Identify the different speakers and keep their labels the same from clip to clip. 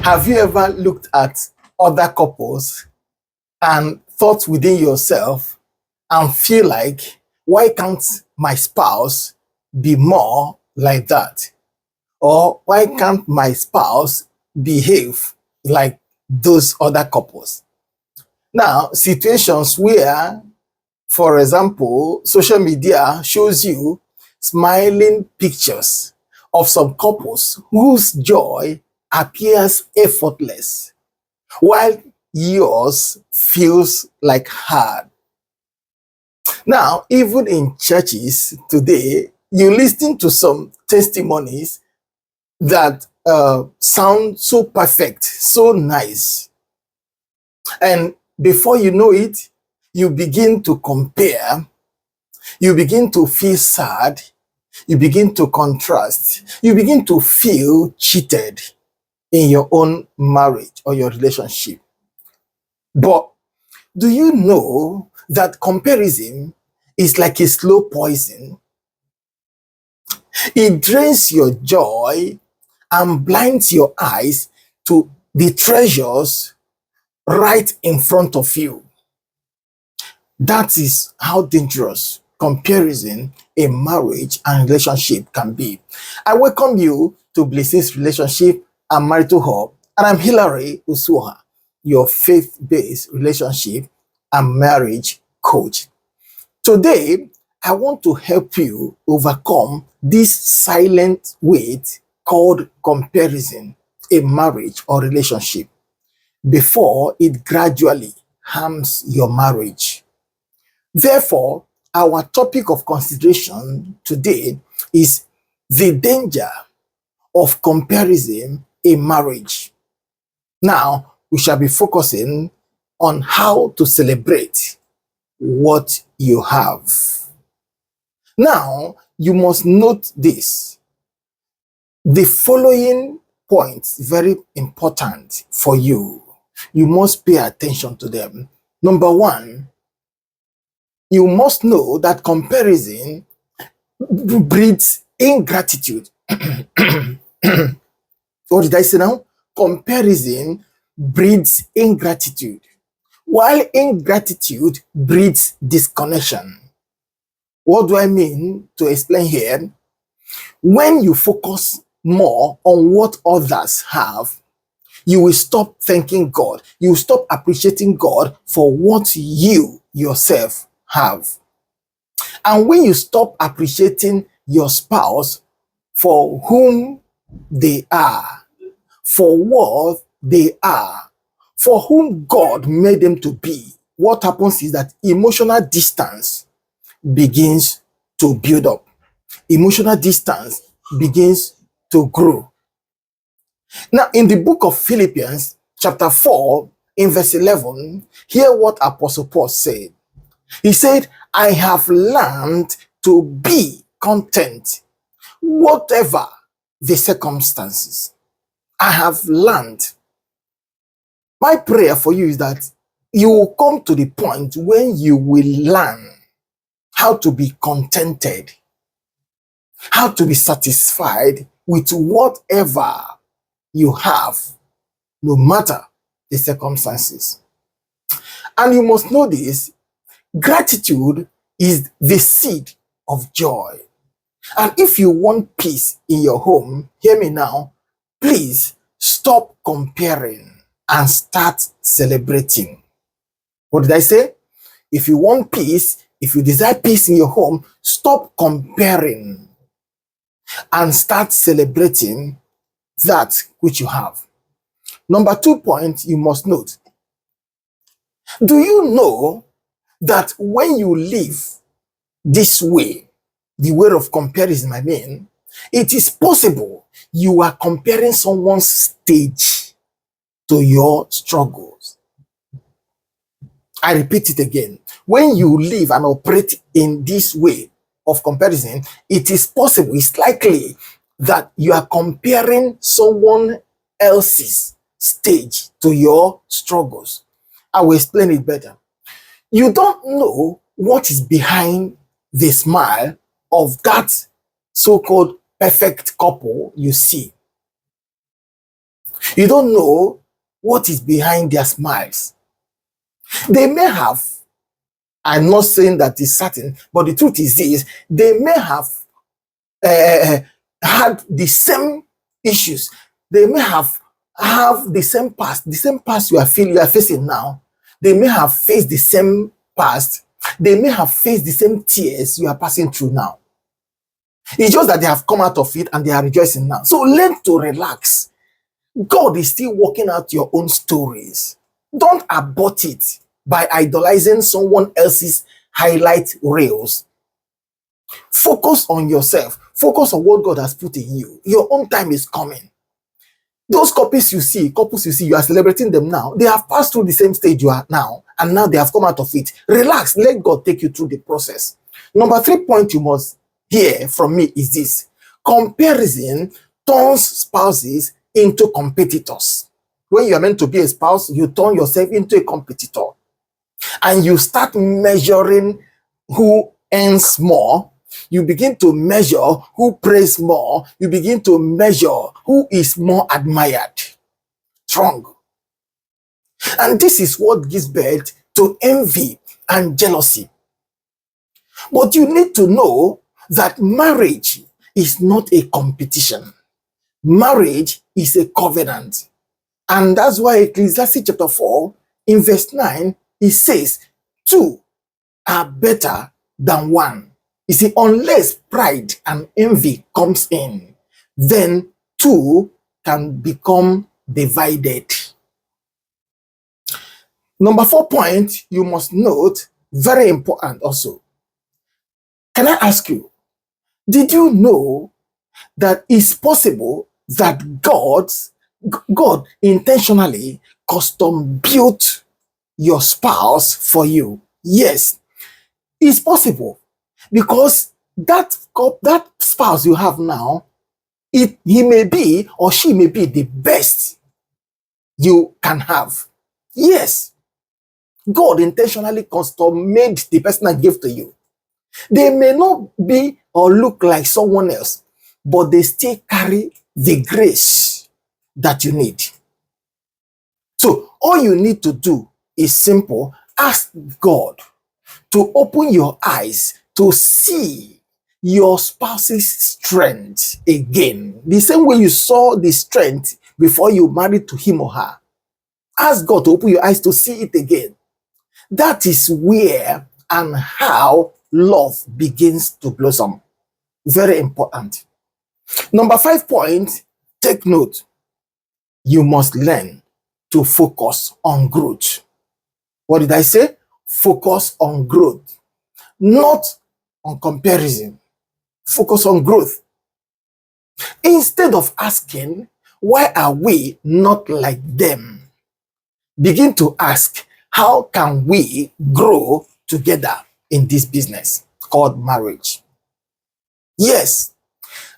Speaker 1: Have you ever looked at other couples and thought within yourself and feel like, why can't my spouse be more like that? Or why can't my spouse behave like those other couples? Now, situations where, for example, social media shows you smiling pictures of some couples whose joy appears effortless, while yours feels like hard. Now, even in churches today, you listen to some testimonies that sound so perfect, so nice. And before you know it, you begin to compare, you begin to feel sad, you begin to contrast, you begin to feel cheated in your own marriage or your relationship. But do you know that comparison is like a slow poison? It drains your joy and blinds your eyes to the treasures right in front of you. That is how dangerous comparison in marriage and relationship can be. I welcome you to BlissHills Relationship and Marital Hub, and I'm Hilary Osuoha, your faith-based relationship and marriage coach. Today, I want to help you overcome this silent weight called comparison in marriage or relationship before it gradually harms your marriage. Therefore, our topic of consideration today is the danger of comparison in marriage. Now, we shall be focusing on how to celebrate what you have. Now, you must note this. The following points very important for you. You must pay attention to them. Number one, you must know that comparison breeds ingratitude. What did I say now? Comparison breeds ingratitude, while ingratitude breeds disconnection. What do I mean to explain here? When you focus more on what others have, you will stop thanking God. You will stop appreciating God for what you yourself have. And when you stop appreciating your spouse for whom they are, for what they are, for whom God made them to be, what happens is that emotional distance begins to build up. Emotional distance begins to grow. Now, in the book of Philippians, chapter 4, in verse 11, hear what Apostle Paul said. He said, I have learned to be content, whatever the circumstances. I have learned. My prayer for you is that you will come to the point when you will learn how to be contented, how to be satisfied with whatever you have, no matter the circumstances. And you must know this, gratitude is the seed of joy. And if you want peace in your home, hear me now, please stop comparing and start celebrating. What did I say? If you want peace, if you desire peace in your home, stop comparing and start celebrating that which you have. Number 2 point you must note. Do you know that when you live this way, the way of comparison, I mean, it is possible you are comparing someone's stage to your struggles. I repeat it again. When you live and operate in this way of comparison, it is possible, it's likely that you are comparing someone else's stage to your struggles. I will explain it better. You don't know what is behind the smile of that so-called perfect couple you see. You don't know what is behind their smiles. They may have, I'm not saying that it's certain, but the truth is this, they may have uh, had the same issues. They may have the same past you are facing now. They may have faced the same past. They may have faced the same tears you are passing through now. It's just that they have come out of it and they are rejoicing now. So learn to relax. God is still working out your own stories. Don't abort it by idolizing someone else's highlight reels. Focus on yourself. Focus on what God has put in you. Your own time is coming. Those couples you see, you are celebrating them now. They have passed through the same stage you are now, and now they have come out of it. Relax. Let God take you through the process. Number 3 point you must hear from me is this. Comparison turns spouses into competitors. When you are meant to be a spouse, you turn yourself into a competitor. And you start measuring who earns more. You begin to measure who prays more. You begin to measure who is more admired. Strong. And this is what gives birth to envy and jealousy. But you need to know that marriage is not a competition. Marriage is a covenant. And that's why Ecclesiastes chapter 4, in verse 9, it says, two are better than one. You see, unless pride and envy comes in, then two can become divided. Number 4 point you must note, very important also. Can I ask you, did you know that it's possible that God intentionally custom built your spouse for you? Yes, it's possible, because that spouse you have now, he may be or she may be the best you can have. Yes, God intentionally custom made the person I gave to you. They may not be or look like someone else, but they still carry the grace that you need. So all you need to do is simple. Ask God to open your eyes to see your spouse's strength again. The same way you saw the strength before you married to him or her. Ask God to open your eyes to see it again. That is where and how love begins to blossom. Very important. Number 5 point, take note. You must learn to focus on growth. What did I say? Focus on growth, not on comparison. Focus on growth. Instead of asking, why are we not like them? Begin to ask, how can we grow together in this business called marriage? Yes,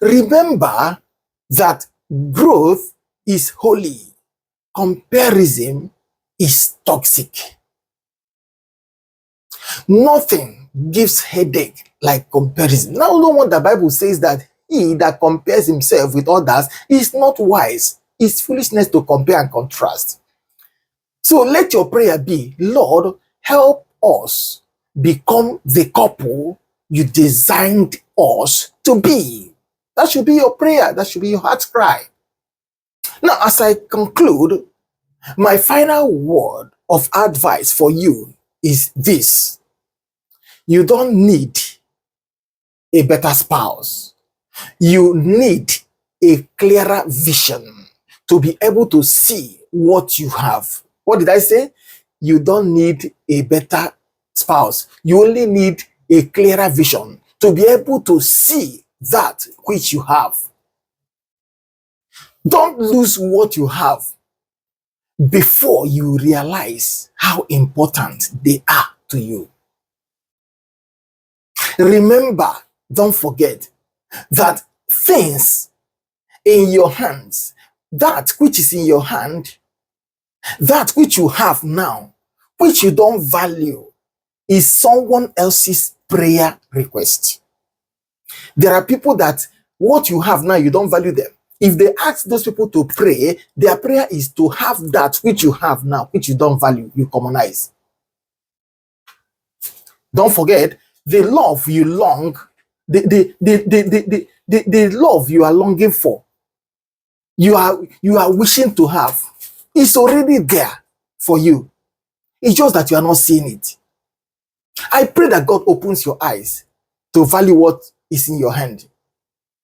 Speaker 1: remember that growth is holy. Comparison is toxic. Nothing gives headache like comparison. Now, no wonder the Bible says that he that compares himself with others is not wise. It's foolishness to compare and contrast. So let your prayer be, Lord, help us become the couple you designed us to be. That should be your prayer. That should be your heart's cry. Now, as I conclude, my final word of advice for you is this. You don't need a better spouse. You need a clearer vision to be able to see what you have. What did I say? You don't need a better spouse. You only need a clearer vision to be able to see that which you have. Don't lose what you have before you realize how important they are to you. Remember, don't forget that things in your hands, that which is in your hand, that which you have now, which you don't value, is someone else's prayer request. There are people that what you have now, you don't value them. if they ask those people to pray, their prayer is to have that which you have now, which you don't value, you commonize. Don't forget, the love you long, the love you are longing for, you are wishing to have, is already there for you. It's just that you are not seeing it. I pray that God opens your eyes to value what is in your hand.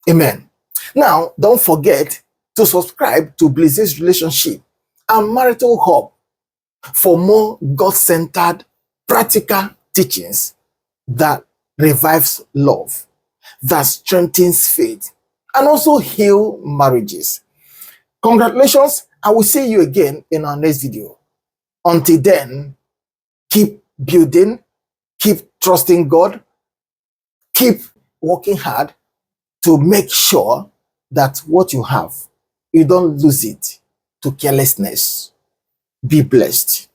Speaker 1: Amen. Now, don't forget to subscribe to BlissHills Relationship and Marital Hub for more God-centered, practical teachings that revives love, that strengthens faith, and also heal marriages. Congratulations. I will see you again in our next video. Until then, keep building, keep trusting God, keep working hard to make sure that what you have, you don't lose it to carelessness. Be blessed.